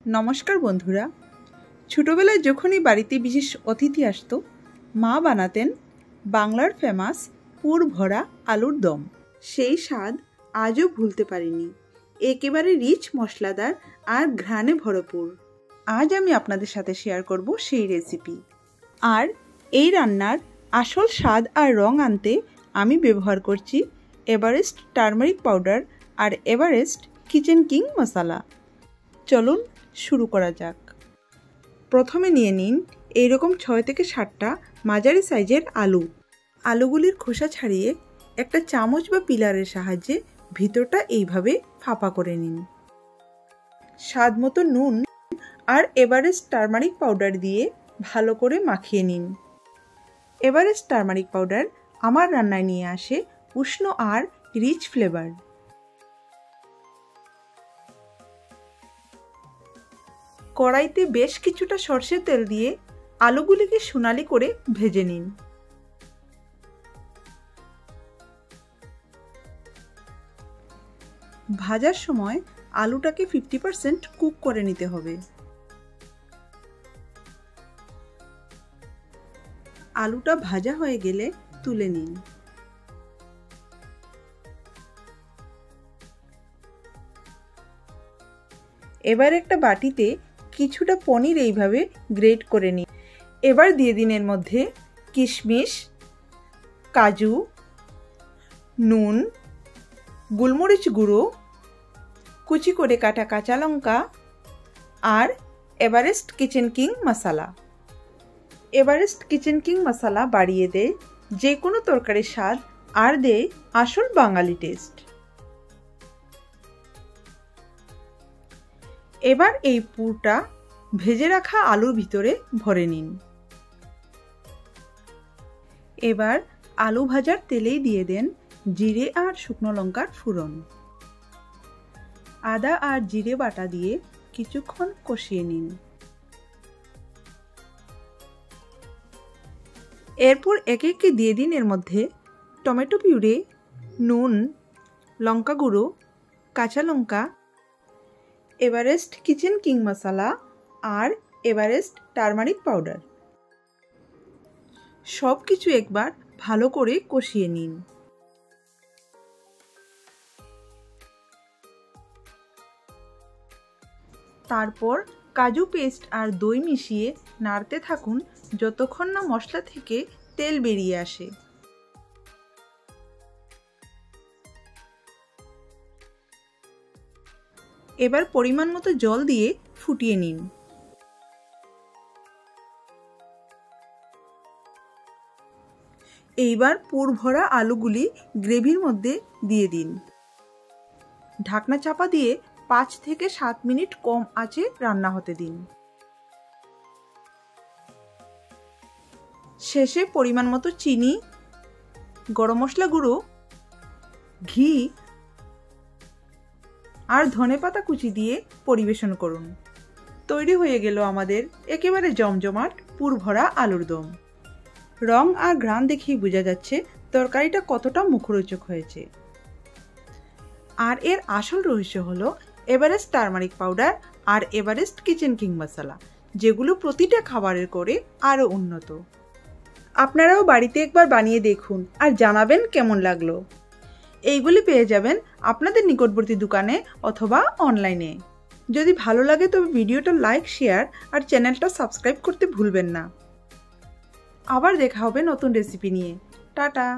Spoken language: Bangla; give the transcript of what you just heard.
নমস্কার বন্ধুরা, ছোটবেলায় যখনই বাড়িতে বিশেষ অতিথি আসতো মা বানাতেন বাংলার ফেমাস পুর ভরা আলুর দম। সেই স্বাদ আজও ভুলতে পারিনি। একেবারে রিচ, মশলাদার আর ঘ্রাণে ভরপুর। আজ আমি আপনাদের সাথে শেয়ার করব সেই রেসিপি। আর এই রান্নার আসল স্বাদ আর রং আনতে আমি ব্যবহার করছি এভারেস্ট টারমারিক পাউডার আর এভারেস্ট কিচেন কিং মশলা। চলুন শুরু করা যাক। প্রথমে নিয়ে নিন এইরকম 6 থেকে 7টা মাঝারি সাইজের আলু। আলুগুলির খোসা ছাড়িয়ে একটা চামচ বা পিলারের সাহায্যে ভিতরটা এইভাবে ফাঁপা করে নিন। স্বাদ মতো নুন আর এভারেস্ট টারমারিক পাউডার দিয়ে ভালো করে মাখিয়ে নিন। এভারেস্ট টারমারিক পাউডার আমার রান্নায় নিয়ে আসে উষ্ণ আর রিচ ফ্লেভার। কড়াইতে বেশ কিছুটা সরষের তেল দিয়ে আলুগুলিকে সোনালি করে ভেজে নিন। ভাজার সময় আলুটাকে 50% কুক করে নিতে হবে। আলুটা ভাজা হয়ে গেলে তুলে নিন। এবার একটা বাটিতে কিছুটা পনির এইভাবে গ্রেট করে নিন। এবার দিয়ে দিন এর মধ্যে কিশমিশ, কাজু, নুন, গোলমরিচ গুঁড়ো, কুচি করে কাটা কাঁচা লঙ্কা আর এভারেস্ট কিচেন কিং মশলা। এভারেস্ট কিচেন কিং মশলা বাড়িয়ে দেয় যে কোনো তরকারির স্বাদ আর দেয় আসল বাঙালি টেস্ট। এবার এই পুরটা ভেজে রাখা আলুর ভিতরে ভরে নিন। এবার আলু ভাজার তেলেই দিয়ে দেন জিরে আর শুকনো লঙ্কার ফোড়ন। আদা আর জিরে বাটা দিয়ে কিছুক্ষণ কষিয়ে নিন। এরপর একে একে দিয়ে দিন এর মধ্যে টমেটো পিউরে, নুন, লঙ্কা গুঁড়ো, কাঁচা লঙ্কা, এভারেস্ট কিচেন কিং মশলা আর এভারেস্ট টারমারিক পাউডার। সব কিছু একবার ভালো করে কষিয়ে নিন। তারপর কাজু পেস্ট আর দই মিশিয়ে নাড়তে থাকুন যতক্ষণ না মশলা থেকে তেল বেরিয়ে আসে। এবার পরিমাণ মতো জল দিয়ে ফুটিয়ে নিন। এইবার পুর ভরা আলুগুলি গ্রেভির মধ্যে দিয়ে দিন। ঢাকনা চাপা দিয়ে 5 থেকে 7 মিনিট কম আঁচে রান্না হতে দিন। শেষে পরিমাণ মতো চিনি, গরম মশলা গুঁড়ো, ঘি আর ধনেপাতা কুচি দিয়ে পরিবেশন করুন। তৈরি হয়ে গেল আমাদের একেবারে জমজমাট পুর ভরা আলুর দম। রং আর ঘ্রাণ দেখেই বোঝা যাচ্ছে তরকারিটা কতটা মুখরোচক হয়েছে। আর এর আসল রহস্য হলো এভারেস্ট টারমারিক পাউডার আর এভারেস্ট কিচেন কিং মশলা, যেগুলো প্রতিটা খাবারের করে আরও উন্নত। আপনারাও বাড়িতে একবার বানিয়ে দেখুন আর জানাবেন কেমন লাগলো। এইগুলি পেয়ে যাবেন আপনাদের নিকটবর্তী দোকানে অথবা অনলাইনে। যদি ভালো লাগে তবে ভিডিওটা লাইক, শেয়ার আর চ্যানেলটা সাবস্ক্রাইব করতে ভুলবেন না। আবার দেখা হবে নতুন রেসিপি নিয়ে। টাটা।